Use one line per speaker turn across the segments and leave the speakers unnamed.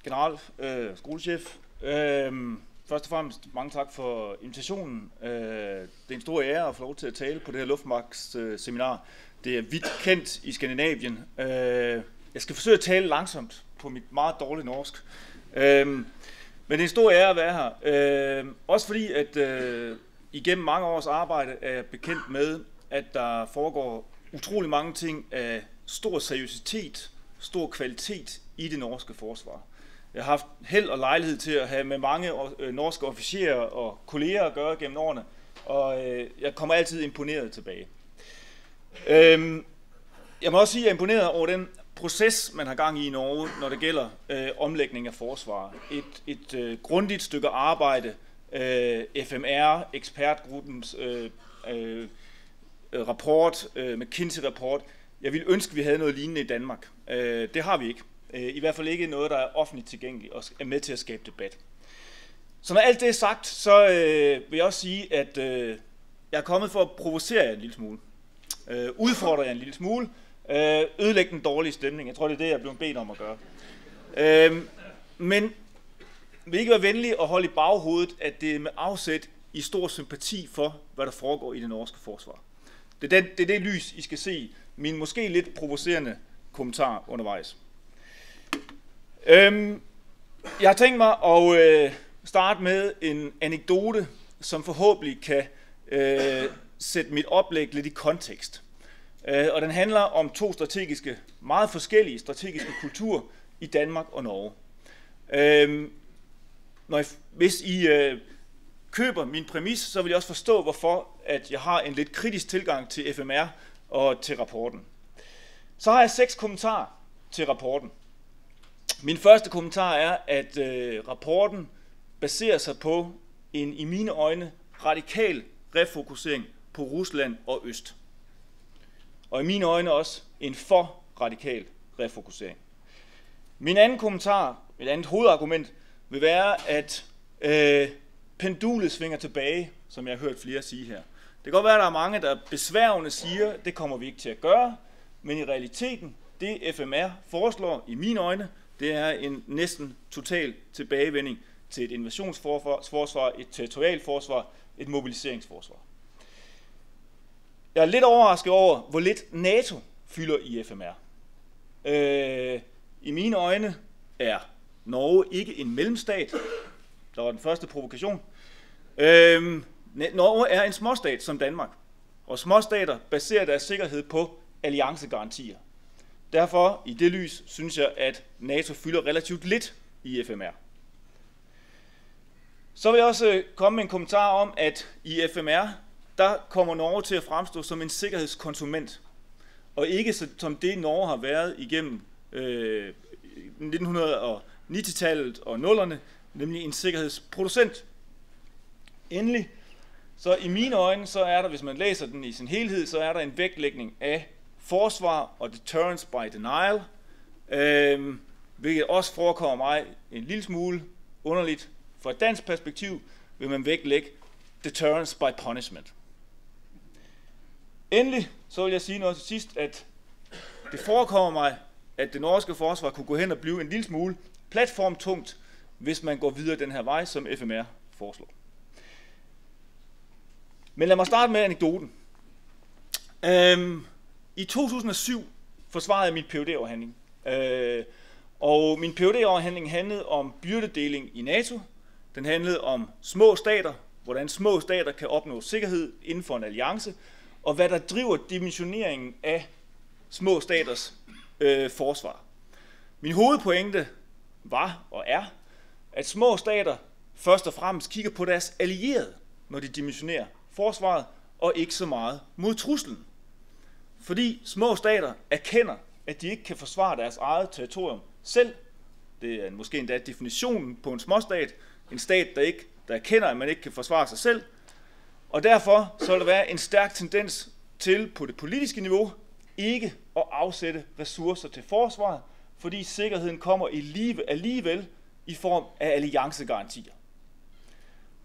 general, skolechef. Først og fremmest mange tak for invitationen. Det er en stor ære at få lov til at tale på det her luftmagtsseminar. Det er vidt kendt i Skandinavien. Jeg skal forsøge at tale langsomt på mit meget dårlige norsk. Men det er en stor ære at være her. Også fordi, at igennem mange års arbejde er jeg bekendt med, at der foregår utrolig mange ting af stor seriøsitet, stor kvalitet i det norske forsvar. Jeg har haft held og lejlighed til at have med mange norske officerer og kolleger at gøre gennem årene, og jeg kommer altid imponeret tilbage. Jeg må også sige, at jeg er imponeret over den proces, man har gang i Norge, når det gælder omlægning af forsvar. Et grundigt stykke arbejde, FMR, ekspertgruppens rapport, McKinsey-rapport. Jeg ville ønske, at vi havde noget lignende i Danmark. Det har vi ikke. I hvert fald ikke noget, der er offentligt tilgængeligt og er med til at skabe debat. Så når alt det er sagt, så vil jeg også sige, at jeg er kommet for at provocere jer en lille smule. Udfordre jer en lille smule. Ødelægge den dårlige stemning. Jeg tror, det er det, jeg er blevet bedt om at gøre. Men vil ikke være venlig at holde i baghovedet, at det er med afsæt i stor sympati for, hvad der foregår i det norske forsvar. Det er det lys, I skal se min måske lidt provocerende kommentar undervejs. Jeg har tænkt mig at starte med en anekdote, som forhåbentlig kan sætte mit oplæg lidt i kontekst. Og den handler om to meget forskellige strategiske kulturer i Danmark og Norge. Hvis I køber min præmis, så vil jeg også forstå, hvorfor at jeg har en lidt kritisk tilgang til FMR og til rapporten. Så har jeg 6 kommentarer til rapporten. Min første kommentar er, at rapporten baserer sig på en, i mine øjne, radikal refokusering på Rusland og Øst. Og i mine øjne også en for radikal refokusering. Min anden kommentar, et andet hovedargument, vil være, at pendulet svinger tilbage, som jeg har hørt flere sige her. Det kan godt være, at der er mange, der besværgende siger, det kommer vi ikke til at gøre, men i realiteten, det FMR foreslår, i mine øjne, det er en næsten total tilbagevending til et invasionsforsvar, et territorialforsvar, et mobiliseringsforsvar. Jeg er lidt overrasket over, hvor lidt NATO fylder i FMR. I mine øjne er Norge ikke en mellemstat. Der var den første provokation. Norge er en småstat som Danmark, og småstater baserer deres sikkerhed på alliancegarantier. Derfor, i det lys, synes jeg, at NATO fylder relativt lidt i FMR. Så vil jeg også komme med en kommentar om, at i FMR, der kommer Norge til at fremstå som en sikkerhedskonsument, og ikke som det Norge har været igennem 1990-tallet og 00'erne, nemlig en sikkerhedsproducent. Endelig, så i mine øjne, så er der, hvis man læser den i sin helhed, så er der en vægtlægning af forsvar og deterrence by denial, hvilket også forekommer mig en lille smule underligt. Fra et dansk perspektiv vil man vægtlægge deterrence by punishment. Endelig så vil jeg sige noget til sidst, at det forekommer mig, at det norske forsvar kunne gå hen og blive en lille smule platformtungt, hvis man går videre den her vej, som FMR foreslår. Men lad mig starte med anekdoten. I 2007 forsvarede jeg min Ph.D.-afhandling. Og min Ph.D.-afhandling handlede om byrdedeling i NATO. Den handlede om små stater, hvordan små stater kan opnå sikkerhed inden for en alliance, og hvad der driver dimensioneringen af små staters forsvar. Min hovedpointe var og er, at små stater først og fremmest kigger på deres allierede, når de dimensionerer forsvaret, og ikke så meget mod truslen. Fordi små stater erkender, at de ikke kan forsvare deres eget territorium selv. Det er måske endda definitionen på en småstat. En stat, der erkender, at man ikke kan forsvare sig selv. Og derfor så vil der være en stærk tendens til på det politiske niveau ikke at afsætte ressourcer til forsvaret, fordi sikkerheden kommer alligevel i form af alliancegarantier.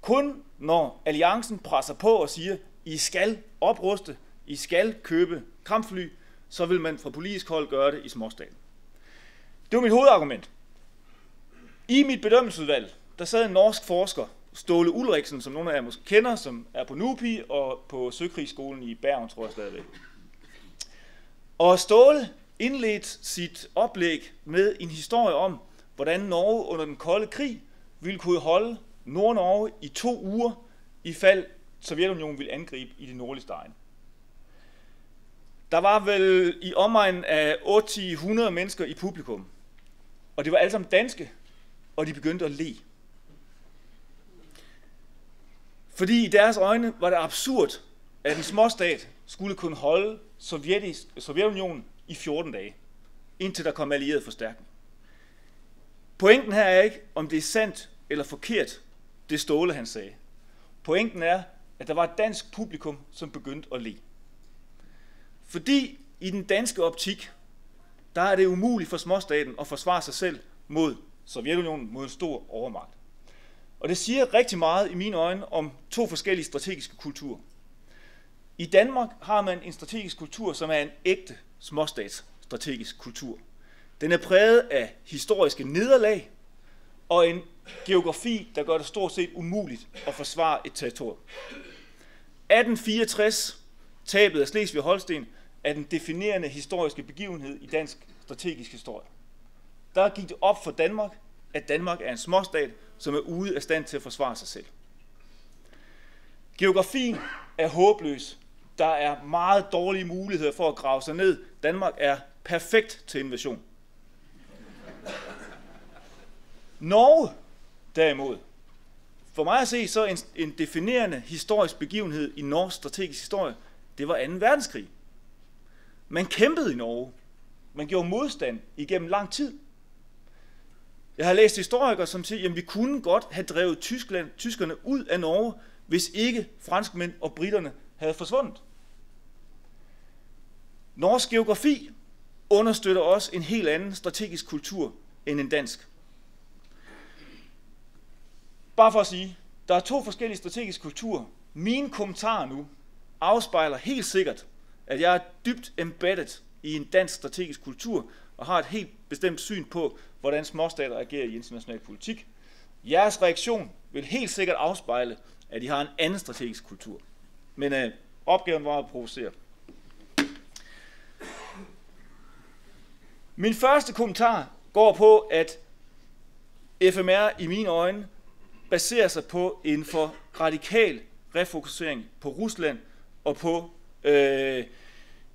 Kun når alliancen presser på og siger, I skal opruste, I skal købe kampfly, så vil man fra politisk hold gøre det i småstaten. Det var mit hovedargument. I mit bedømmelsesudvalg, der sad en norsk forsker, Ståle Ulriksen, som nogle af jer måske kender, som er på NUPI og på Søkrigsskolen i Bergen, tror jeg stadigvæk. Og Ståle indledte sit oplæg med en historie om, hvordan Norge under den kolde krig ville kunne holde Nord-Norge i 2 uger, i fald Sovjetunionen ville angribe i det nordligste egn. Der var vel i omegnen af 80-100 mennesker i publikum, og det var alle sammen danske, og de begyndte at le. Fordi i deres øjne var det absurd, at en småstat skulle kunne holde Sovjetunionen i 14 dage, indtil der kom allieret forstærkning. Pointen her er ikke, om det er sandt eller forkert, det Ståle han sagde. Pointen er, at der var et dansk publikum, som begyndte at le. Fordi i den danske optik, der er det umuligt for småstaten at forsvare sig selv mod Sovjetunionen, mod en stor overmagt. Og det siger rigtig meget i mine øjne om 2 forskellige strategiske kulturer. I Danmark har man en strategisk kultur, som er en ægte småstatsstrategisk kultur. Den er præget af historiske nederlag og en geografi, der gør det stort set umuligt at forsvare et territorium. 1864, tabet af Slesvig-Holsten, er den definerende historiske begivenhed i dansk strategisk historie. Der gik det op for Danmark, at Danmark er en småstat, som er ude af stand til at forsvare sig selv. Geografien er håbløs. Der er meget dårlige muligheder for at grave sig ned. Danmark er perfekt til invasion. Norge, derimod, for mig at se, så en definerende historisk begivenhed i norsk strategisk historie, det var 2. verdenskrig. Man kæmpede i Norge. Man gjorde modstand igennem lang tid. Jeg har læst historikere, som siger, at vi kunne godt have drevet tyskerne ud af Norge, hvis ikke franskmænd og britterne havde forsvundet. Norsk geografi understøtter også en helt anden strategisk kultur end en dansk. Bare for at sige, der er 2 forskellige strategiske kulturer. Mine kommentarer nu afspejler helt sikkert, at jeg er dybt embedded i en dansk strategisk kultur og har et helt bestemt syn på, hvordan småstater agerer i international politik. Jeres reaktion vil helt sikkert afspejle, at I har en anden strategisk kultur. Men opgaven var at provocere. Min første kommentar går på, at FMR i mine øjne baserer sig på en for radikal refokusering på Rusland og på,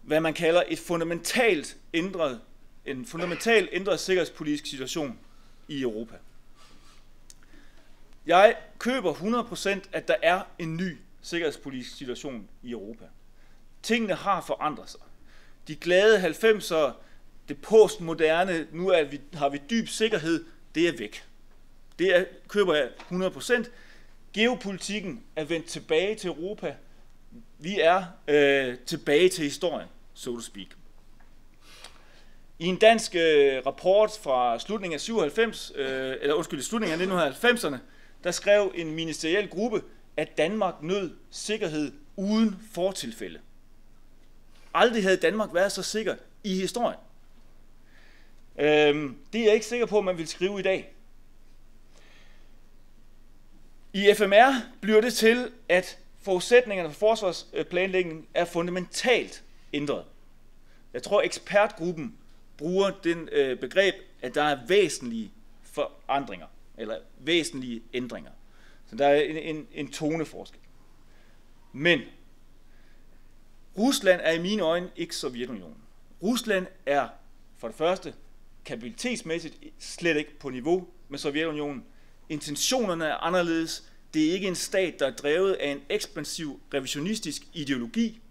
hvad man kalder en fundamentalt ændret sikkerhedspolitisk situation i Europa. Jeg køber 100%, at der er en ny sikkerhedspolitisk situation i Europa. Tingene har forandret sig. De glade 90'ere, det postmoderne, nu har vi dyb sikkerhed, det er væk. Det køber jeg 100%. Geopolitikken er vendt tilbage til Europa. Vi er tilbage til historien, so to speak. I en dansk rapport fra slutningen af 1990'erne, der skrev en ministeriel gruppe, at Danmark nød sikkerhed uden fortilfælde. Aldrig havde Danmark været så sikker i historien. Det er jeg ikke sikker på, at man vil skrive i dag. I FMR bliver det til, at forudsætningerne for forsvarsplanlægning er fundamentalt ændret. Jeg tror, ekspertgruppen bruger den begreb, at der er væsentlige forandringer, eller væsentlige ændringer. Så der er en toneforskel. Men Rusland er i mine øjne ikke Sovjetunionen. Rusland er for det første kapabilitetsmæssigt slet ikke på niveau med Sovjetunionen. Intentionerne er anderledes. Det er ikke en stat, der er drevet af en ekspansiv revisionistisk ideologi,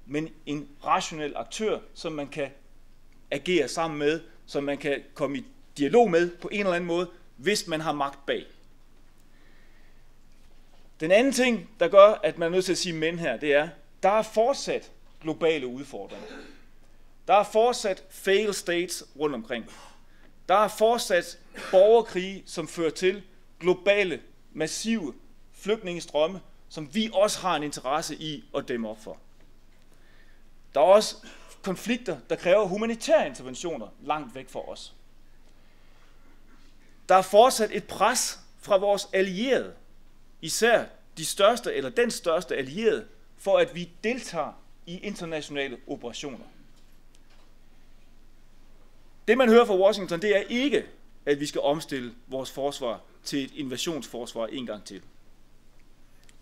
men en rationel aktør, som man kan agere sammen med, som man kan komme i dialog med på en eller anden måde, hvis man har magt bag. Den anden ting, der gør, at man er nødt til at sige men her, det er, der er fortsat globale udfordringer. Der er fortsat fail states rundt omkring. Der er fortsat borgerkrige, som fører til globale, massive flygtningestrømme, som vi også har en interesse i at dæmme op for. Der er også konflikter, der kræver humanitære interventioner langt væk fra os. Der er fortsat et pres fra vores allierede, især de største eller den største allierede, for at vi deltager i internationale operationer. Det man hører fra Washington, det er ikke, at vi skal omstille vores forsvar til et invasionsforsvar en gang til.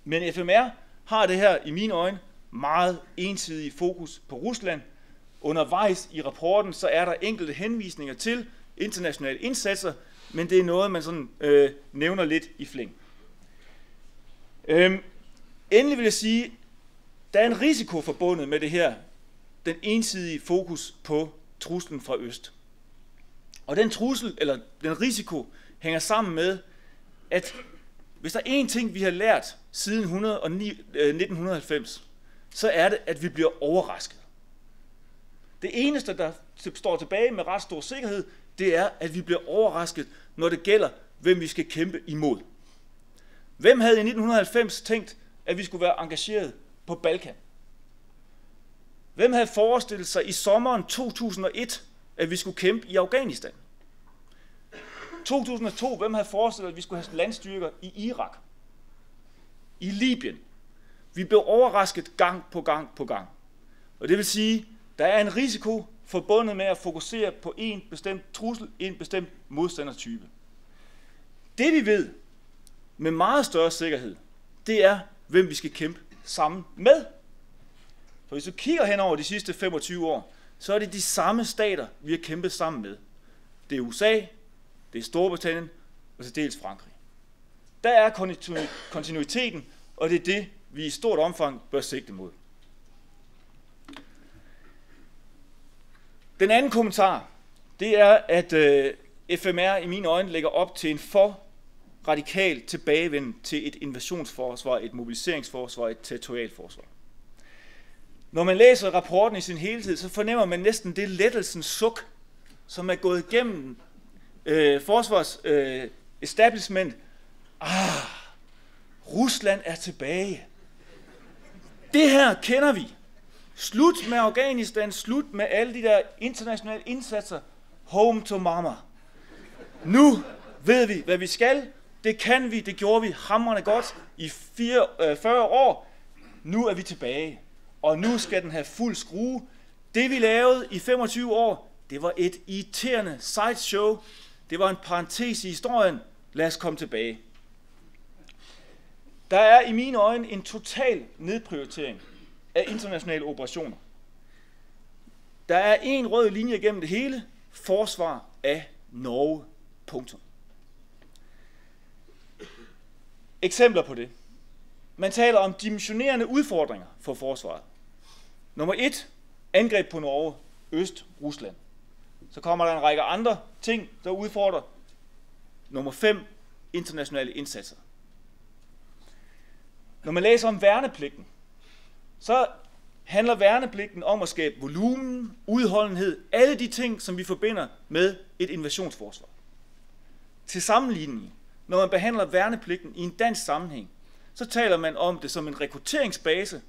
Men FMR har det her i mine øjne meget ensidige fokus på Rusland. Undervejs i rapporten så er der enkelte henvisninger til internationale indsatser, men det er noget, man sådan nævner lidt i flæng. Endelig vil jeg sige, der er en risiko forbundet med det her, den ensidige fokus på truslen fra øst. Og den trussel, eller den risiko, hænger sammen med, at hvis der er én ting, vi har lært siden 1990, så er det, at vi bliver overrasket. Det eneste, der står tilbage med ret stor sikkerhed, det er, at vi bliver overrasket, når det gælder, hvem vi skal kæmpe imod. Hvem havde i 1990 tænkt, at vi skulle være engageret på Balkan? Hvem havde forestillet sig i sommeren 2001, at vi skulle kæmpe i Afghanistan? 2002, hvem havde forestillet, at vi skulle have landstyrker i Irak? I Libyen? Vi blev overrasket gang på gang på gang. Og det vil sige, der er en risiko forbundet med at fokusere på en bestemt trussel, en bestemt modstandertype. Det vi ved med meget større sikkerhed, det er, hvem vi skal kæmpe sammen med. For hvis du kigger hen over de sidste 25 år, så er det de samme stater, vi har kæmpet sammen med. Det er USA, det er Storbritannien og til dels Frankrig. Der er kontinuiteten, og det er det, vi i stort omfang bør sigte mod. Den anden kommentar, det er, at FMR i mine øjne lægger op til en for radikal tilbagevenden til et invasionsforsvar, et mobiliseringsforsvar, et territorialforsvar. Når man læser rapporten i sin helhed, så fornemmer man næsten det lettelsens suk, som er gået igennem forsvars establishment. Rusland er tilbage. Det her kender vi. Slut med Afghanistan, slut med alle de der internationale indsatser. Home to mama. Nu ved vi, hvad vi skal. Det kan vi, det gjorde vi hamrende godt i 40 år. Nu er vi tilbage. Og nu skal den have fuld skrue. Det vi lavede i 25 år, det var et irriterende sideshow. Det var en parentes i historien. Lad os komme tilbage. Der er i mine øjne en total nedprioritering af internationale operationer. Der er en rød linje gennem det hele. Forsvar af Norge. Punktum. Eksempler på det. Man taler om dimensionerende udfordringer for forsvaret. Nummer 1. Angreb på Norge. Øst. Rusland. Så kommer der en række andre ting, der udfordrer. Nummer 5. Internationale indsatser. Når man læser om værnepligten, så handler værnepligten om at skabe volumen, udholdenhed, alle de ting, som vi forbinder med et invasionsforsvar. Til sammenligning, når man behandler værnepligten i en dansk sammenhæng, så taler man om det som en rekrutteringsbase,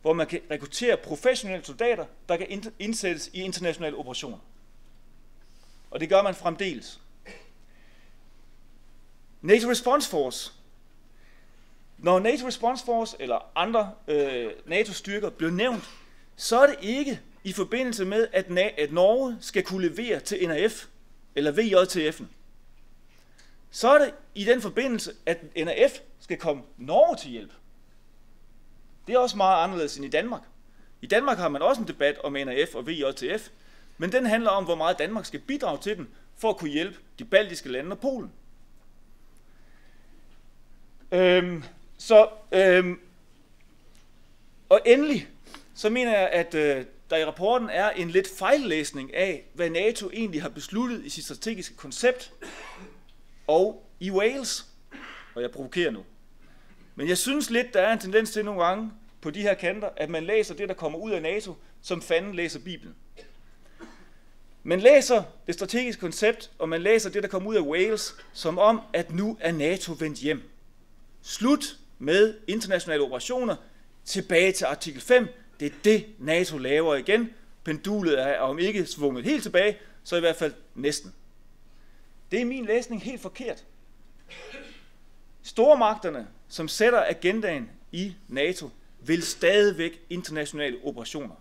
hvor man kan rekruttere professionelle soldater, der kan indsættes i internationale operationer. Og det gør man fremdeles. NATO Response Force. Når NATO Response Force eller andre NATO-styrker bliver nævnt, så er det ikke i forbindelse med, at Norge skal kunne levere til NRF eller VJTF'en. Så er det i den forbindelse, at NRF skal komme Norge til hjælp. Det er også meget anderledes end i Danmark. I Danmark har man også en debat om NRF og VJTF, men den handler om, hvor meget Danmark skal bidrage til den, for at kunne hjælpe de baltiske lande og Polen. Og endelig, så mener jeg, at der i rapporten er en lidt fejllæsning af, hvad NATO egentlig har besluttet i sit strategiske koncept, og i Wales, og jeg provokerer nu. Men jeg synes lidt, der er en tendens til nogle gange på de her kanter, at man læser det, der kommer ud af NATO, som fanden læser Bibelen. Man læser det strategiske koncept, og man læser det, der kommer ud af Wales, som om, at nu er NATO vendt hjem. Slut med internationale operationer, tilbage til artikel 5. Det er det, NATO laver igen. Pendulet er om ikke svunget helt tilbage, så i hvert fald næsten. Det er min læsning helt forkert. Stormagterne, som sætter agendaen i NATO, vil stadigvæk internationale operationer.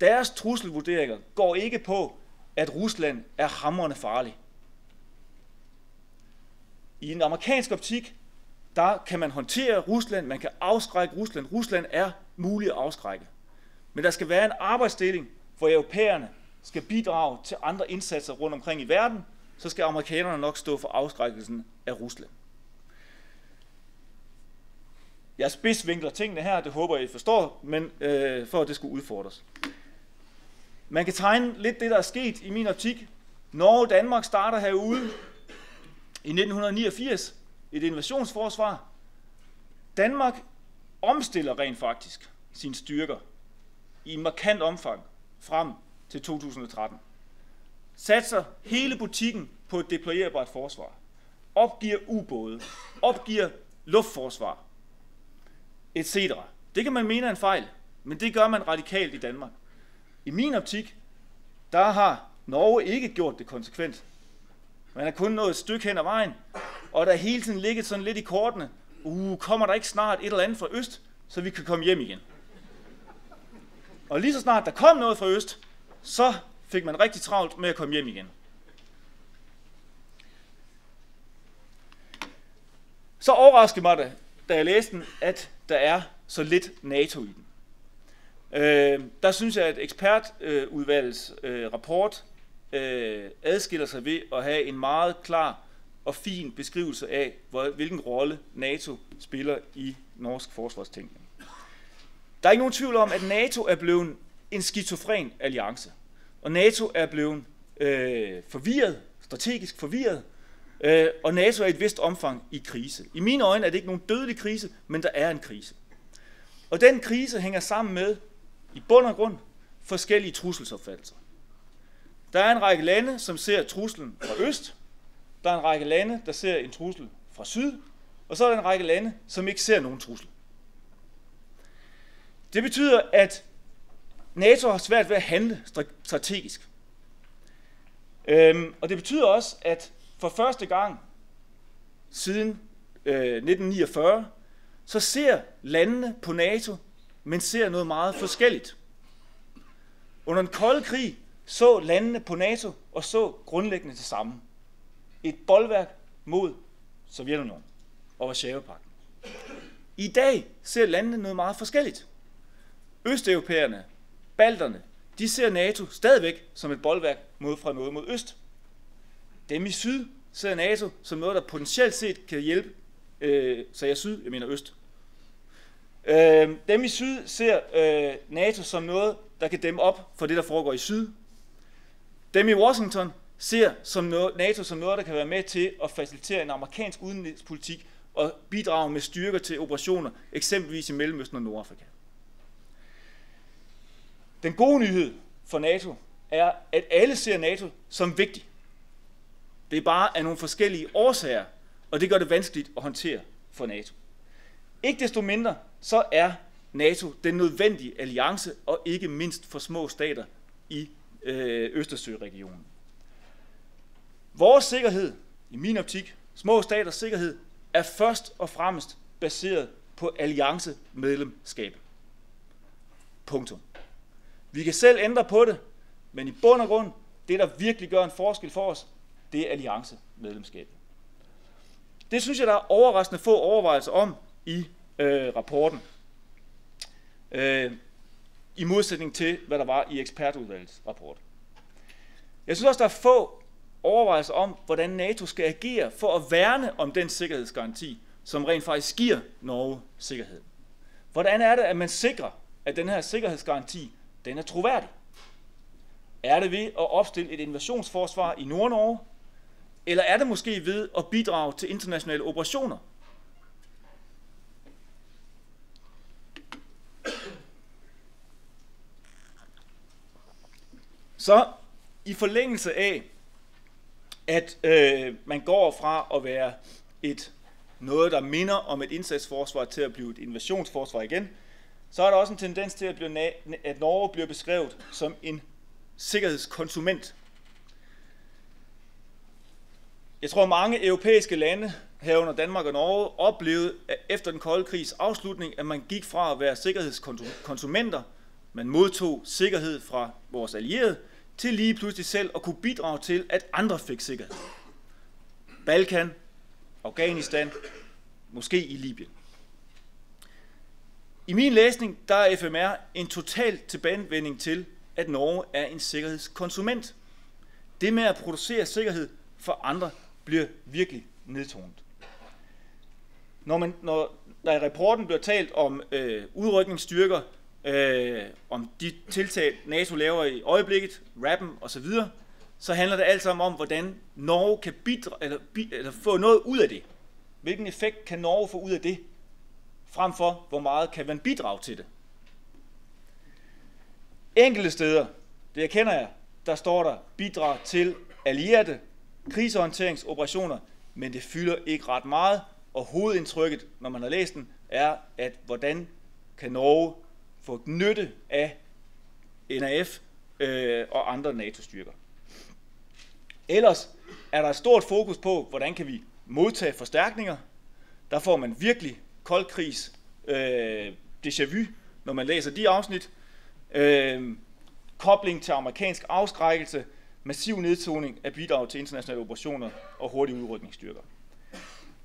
Deres trusselvurderinger går ikke på, at Rusland er hamrende farlig. I en amerikansk optik, der kan man håndtere Rusland, man kan afskrække Rusland. Rusland er muligt at afskrække. Men der skal være en arbejdsdeling, hvor europæerne skal bidrage til andre indsatser rundt omkring i verden, så skal amerikanerne nok stå for afskrækkelsen af Rusland. Jeg spidsvinkler tingene her, det håber jeg, I forstår, men for at det skulle udfordres. Man kan tegne lidt det, der er sket i min optik. Norge og Danmark starter herude i 1989 et invasionsforsvar. Danmark omstiller rent faktisk sine styrker i markant omfang frem til 2013. Satser hele butikken på et deployerbart forsvar. Opgiver ubåde, opgiver luftforsvar, etc. Det kan man mene er en fejl, men det gør man radikalt i Danmark. I min optik, der har Norge ikke gjort det konsekvent. Man har kun nået et stykke hen ad vejen, og der er hele tiden ligget sådan lidt i kortene. Kommer der ikke snart et eller andet fra øst, så vi kan komme hjem igen? Og lige så snart der kom noget fra øst, så fik man rigtig travlt med at komme hjem igen. Så overraskede mig det, da jeg læste den, at der er så lidt NATO i den. Der synes jeg, at ekspertudvalgets rapport adskiller sig ved at have en meget klar og fin beskrivelse af, hvilken rolle NATO spiller i norsk forsvarstænkning. Der er ikke nogen tvivl om, at NATO er blevet en skizofren alliance. Og NATO er blevet forvirret, strategisk forvirret, og NATO er i et vist omfang i krise. I mine øjne er det ikke nogen dødelig krise, men der er en krise. Og den krise hænger sammen med, i bund og grund, forskellige trusselsopfattelser. Der er en række lande, som ser truslen fra øst. Der er en række lande, der ser en trussel fra syd. Og så er der en række lande, som ikke ser nogen trussel. Det betyder, at NATO har svært ved at handle strategisk. Og det betyder også, at for første gang siden 1949, så ser landene på NATO, men ser noget meget forskelligt. Under den kolde krig så landene på NATO og så grundlæggende det samme. Et bolværk mod Sovjetunionen og Warszawapagten. I dag ser landene noget meget forskelligt. Østeuropæerne, balterne, de ser NATO stadigvæk som et bolværk fra noget mod øst. Dem i syd ser NATO som noget, der potentielt set kan hjælpe, så jeg syd, jeg mener øst. Dem i syd ser NATO som noget, der kan dæmme op for det, der foregår i syd. Dem i Washington ser NATO som noget, der kan være med til at facilitere en amerikansk udenrigspolitik og bidrage med styrker til operationer, eksempelvis i Mellemøsten og Nordafrika. Den gode nyhed for NATO er, at alle ser NATO som vigtig. Det er bare af nogle forskellige årsager, og det gør det vanskeligt at håndtere for NATO. Ikke desto mindre, så er NATO den nødvendige alliance, og ikke mindst for små stater i Østersøregionen. Vores sikkerhed, i min optik, små staters sikkerhed, er først og fremmest baseret på alliancemedlemskab. Punktum. Vi kan selv ændre på det, men i bund og grund, det der virkelig gør en forskel for os, det er alliancemedlemskabet. Det synes jeg, der er overraskende få overvejelser om i rapporten. I modsætning til, hvad der var i ekspertudvalgets rapport. Jeg synes også, der er få overvejelser om, hvordan NATO skal agere for at værne om den sikkerhedsgaranti, som rent faktisk giver Norge sikkerhed. Hvordan er det, at man sikrer, at den her sikkerhedsgaranti, den er troværdig? Er det ved at opstille et invasionsforsvar i Nord-Norge? Eller er det måske ved at bidrage til internationale operationer? Så i forlængelse af, at man går fra at være noget, der minder om et indsatsforsvar, til at blive et invasionsforsvar igen, så er der også en tendens til, at Norge bliver beskrevet som en sikkerhedskonsument. Jeg tror, mange europæiske lande, herunder Danmark og Norge, oplevede at efter den kolde krigs afslutning, at man gik fra at være sikkerhedskonsumenter, man modtog sikkerhed fra vores allierede, til lige pludselig selv at kunne bidrage til, at andre fik sikkerhed. Balkan, Afghanistan, måske i Libyen. I min læsning, der er FMR en total tilbagevending til, at Norge er en sikkerhedskonsument. Det med at producere sikkerhed for andre bliver virkelig nedtonet. Når der i rapporten bliver talt om udrykningsstyrker, om de tiltag, NATO laver i øjeblikket, RAP'en osv., så handler det alt sammen om, hvordan Norge kan eller få noget ud af det. Hvilken effekt kan Norge få ud af det, frem for hvor meget kan man bidrage til det. Enkelte steder, det erkender jeg, der står der bidrag til allierede krisehåndteringsoperationer, men det fylder ikke ret meget, og hovedindtrykket, når man har læst den, er, at hvordan kan Norge få nytte af NAF og andre NATO-styrker. Ellers er der et stort fokus på, hvordan kan vi modtage forstærkninger. Der får man virkelig koldkrigs déjà vu, når man læser de afsnit. Kobling til amerikansk afskrækkelse, massiv nedtoning af bidrag til internationale operationer og hurtige udrykningsstyrker.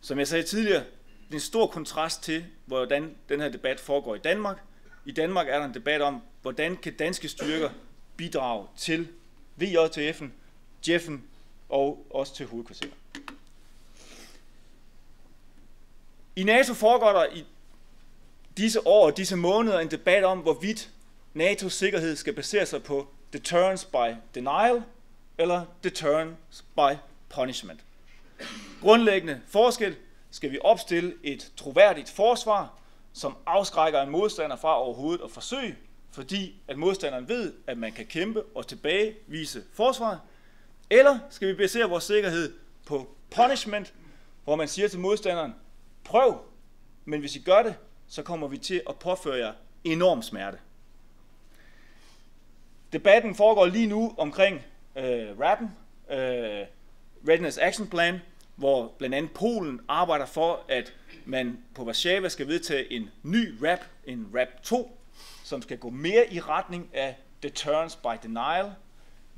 Som jeg sagde tidligere, det er en stor kontrast til, hvordan den her debat foregår i Danmark. I Danmark er der en debat om, hvordan kan danske styrker bidrage til VJTF'en, JEF'en og også til hovedkvarteret. I NATO foregår der i disse år og disse måneder en debat om, hvorvidt NATO's sikkerhed skal basere sig på deterrence by denial eller deterrence by punishment. Grundlæggende forskel: skal vi opstille et troværdigt forsvar, som afskrækker en modstander fra overhovedet at forsøge, fordi at modstanderen ved, at man kan kæmpe og tilbagevise forsvaret, eller skal vi basere vores sikkerhed på punishment, hvor man siger til modstanderen: prøv, men hvis I gør det, så kommer vi til at påføre jer enorm smerte. Debatten foregår lige nu omkring RAP'en, Readiness Action Plan, hvor blandt andet Polen arbejder for, at man på Warszawa skal vedtage en ny RAP, en RAP 2, som skal gå mere i retning af deterrence by denial.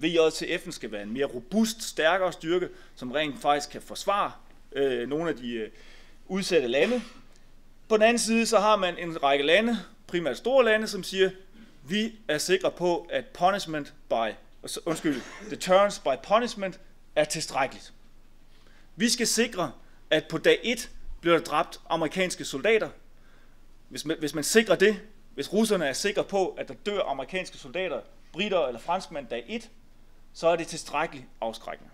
VJTF'en skal være en mere robust, stærkere styrke, som rent faktisk kan forsvare nogle af de udsatte lande. På den anden side, så har man en række lande, primært store lande, som siger, vi er sikre på, at deterrence by punishment er tilstrækkeligt. Vi skal sikre, at på dag 1 bliver der dræbt amerikanske soldater. Hvis man sikrer det, hvis russerne er sikre på, at der dør amerikanske soldater, britter eller franskmænd dag 1, så er det tilstrækkeligt afskrækkende.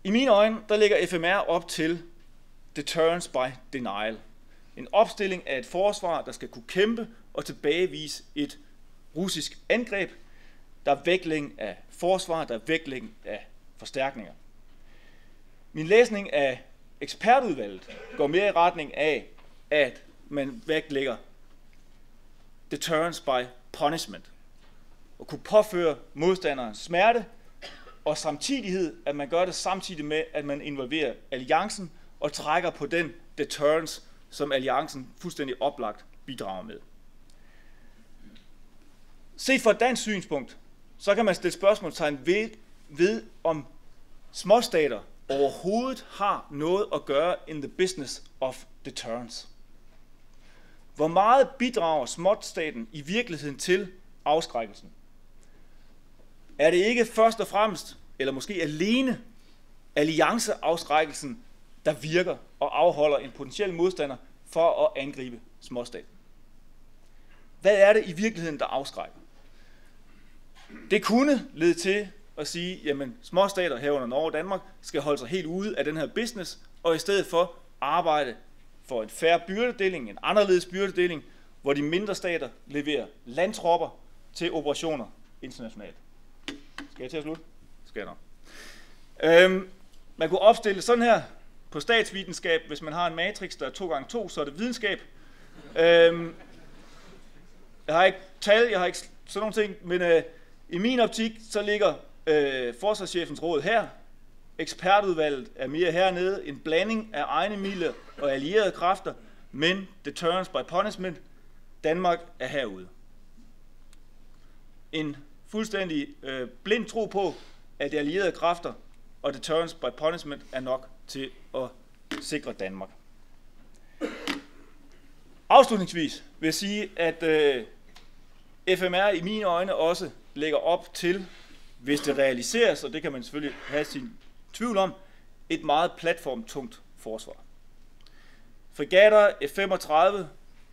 I mine øjne, der ligger FMR op til deterrence by denial. En opstilling af et forsvar, der skal kunne kæmpe og tilbagevise et russisk angreb. Der er vægtlægning af forsvar, der er vægtlægning af forstærkninger. Min læsning af ekspertudvalget går mere i retning af, at man vægtlægger deterrence by punishment. Og kunne påføre modstanderen smerte, og samtidighed, at man gør det samtidig med, at man involverer alliancen og trækker på den deterrence, som alliancen fuldstændig oplagt bidrager med. Set fra et dansk synspunkt, så kan man stille spørgsmålstegn ved om småstater overhovedet har noget at gøre in the business of deterrence. Hvor meget bidrager småstaten i virkeligheden til afskrækkelsen? Er det ikke først og fremmest, eller måske alene, allianceafskrækkelsen, der virker og afholder en potentiel modstander for at angribe småstaten? Hvad er det i virkeligheden, der afskrækker? Det kunne lede til at sige, jamen småstater herunder Norge og Danmark skal holde sig helt ude af den her business, og i stedet for arbejde for en fair byrdedeling, en anderledes byrdedeling, hvor de mindre stater leverer landtropper til operationer internationalt. Skal jeg til at slutte? Skal jeg nok. Man kunne opstille sådan her på statsvidenskab, hvis man har en matrix, der er 2x2, så er det videnskab. Jeg har ikke tal, jeg har ikke sådan nogle ting, men i min optik, så ligger forsvarschefens råd her, Ekspertudvalget er mere hernede. En blanding af egne midler og allierede kræfter, men deterrence by punishment. Danmark er herude. En fuldstændig blind tro på, at allierede kræfter og deterrence by punishment er nok til at sikre Danmark. Afslutningsvis vil jeg sige, at FMR i mine øjne også lægger op til, hvis det realiseres, og det kan man selvfølgelig have sin tvivl om, et meget platformtungt forsvar. Fregatter F-35,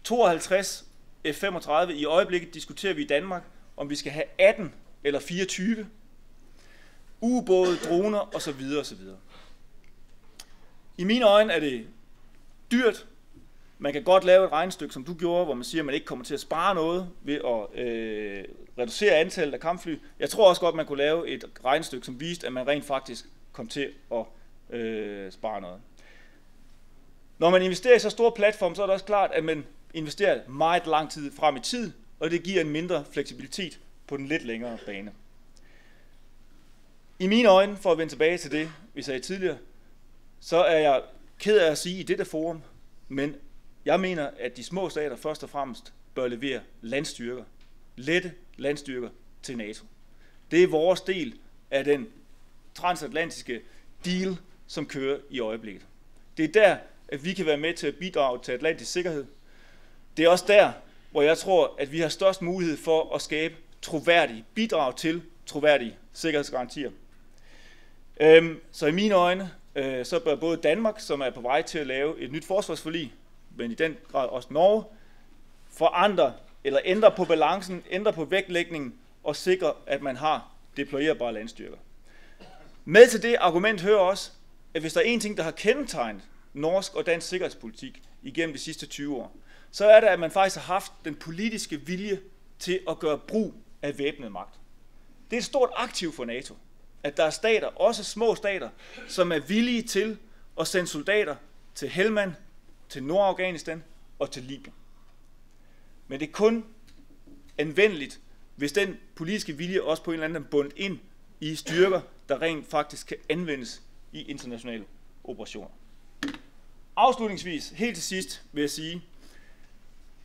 52 F-35, i øjeblikket diskuterer vi i Danmark, om vi skal have 18 eller 24, ubåde, droner osv. osv. I mine øjne er det dyrt. Man kan godt lave et regnestykke, som du gjorde, hvor man siger, at man ikke kommer til at spare noget ved at reducere antallet af kampfly. Jeg tror også godt, man kunne lave et regnestykke, som viste, at man rent faktisk kom til at spare noget. Når man investerer i så stor platform, så er det også klart, at man investerer meget lang tid frem i tid, og det giver en mindre fleksibilitet på den lidt længere bane. I mine øjne, for at vende tilbage til det, vi sagde tidligere, så er jeg ked af at sige i dette forum, men jeg mener, at de små stater først og fremmest bør levere landstyrker, lette landstyrker til NATO. Det er vores del af den transatlantiske deal, som kører i øjeblikket. Det er der, at vi kan være med til at bidrage til atlantisk sikkerhed. Det er også der, hvor jeg tror, at vi har størst mulighed for at skabe troværdige bidrag til troværdige sikkerhedsgarantier. Så i mine øjne, så bør både Danmark, som er på vej til at lave et nyt forsvarsforlig, men i den grad også Norge, forandre eller ændre på balancen, ændre på vægtlægningen og sikre, at man har deployerbare landstyrker. Med til det argument hører også, at hvis der er en ting, der har kendetegnet norsk og dansk sikkerhedspolitik igennem de sidste 20 år, så er det, at man faktisk har haft den politiske vilje til at gøre brug af væbnet magt. Det er et stort aktiv for NATO, at der er stater, også små stater, som er villige til at sende soldater til Helmand, til Nordafghanistan og til Libyen. Men det er kun anvendeligt, hvis den politiske vilje også på en eller anden måde bundet ind i styrker, der rent faktisk kan anvendes i internationale operationer. Afslutningsvis, helt til sidst, vil jeg sige,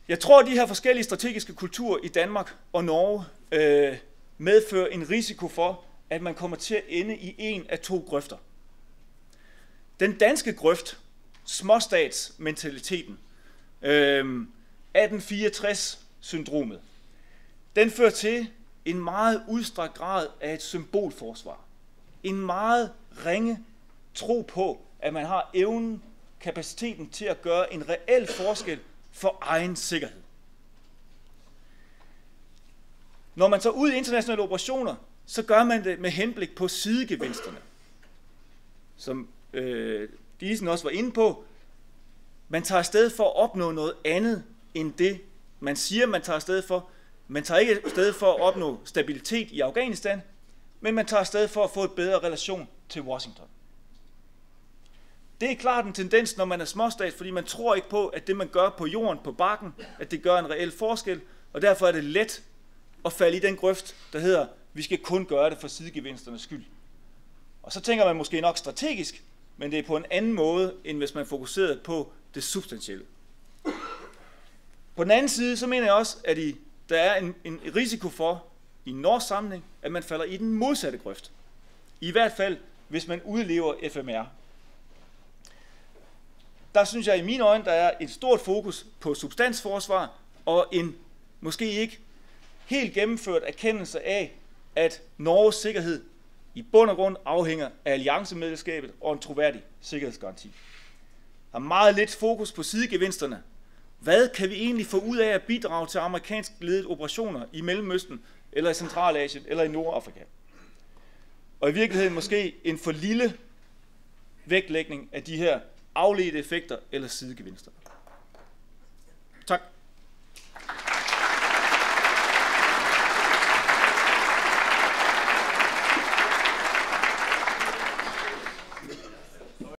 jeg tror, at de her forskellige strategiske kulturer i Danmark og Norge medfører en risiko for, at man kommer til at ende i en af to grøfter. Den danske grøft, småstatsmentaliteten, 1864-syndromet, den fører til en meget udstrakt grad af et symbolforsvar. En meget ringe tro på, at man har evnen, kapaciteten til at gøre en reel forskel for egen sikkerhed. Når man tager ud i internationale operationer, så gør man det med henblik på sidegevinsterne. Som Diesen også var inde på, man tager afsted for at opnå noget andet end det, man siger, man tager afsted for. Man tager ikke afsted for at opnå stabilitet i Afghanistan, men man tager afsted for at få et bedre relation til Washington. Det er klart en tendens, når man er småstat, fordi man tror ikke på, at det, man gør på jorden, på bakken, at det gør en reel forskel, og derfor er det let at falde i den grøft, der hedder, vi skal kun gøre det for sidegevinsternes skyld. Og så tænker man måske nok strategisk, men det er på en anden måde, end hvis man fokuserede på det substantielle. På den anden side, så mener jeg også, at der er en risiko for, i en norsk sammenhæng, at man falder i den modsatte grøft. I hvert fald, hvis man udlever FMR. Der synes jeg i mine øjne, der er et stort fokus på substansforsvar, og en måske ikke helt gennemført erkendelse af, at Norges sikkerhed i bund og grund afhænger af alliancemedlemskabet og en troværdig sikkerhedsgaranti. Der er meget lidt fokus på sidegevinsterne. Hvad kan vi egentlig få ud af at bidrage til amerikansk ledede operationer i Mellemøsten, eller i Centralasien, eller i Nordafrika? Og i virkeligheden måske en for lille vægtlægning af de her afledte effekter eller sidegevinster. Tak.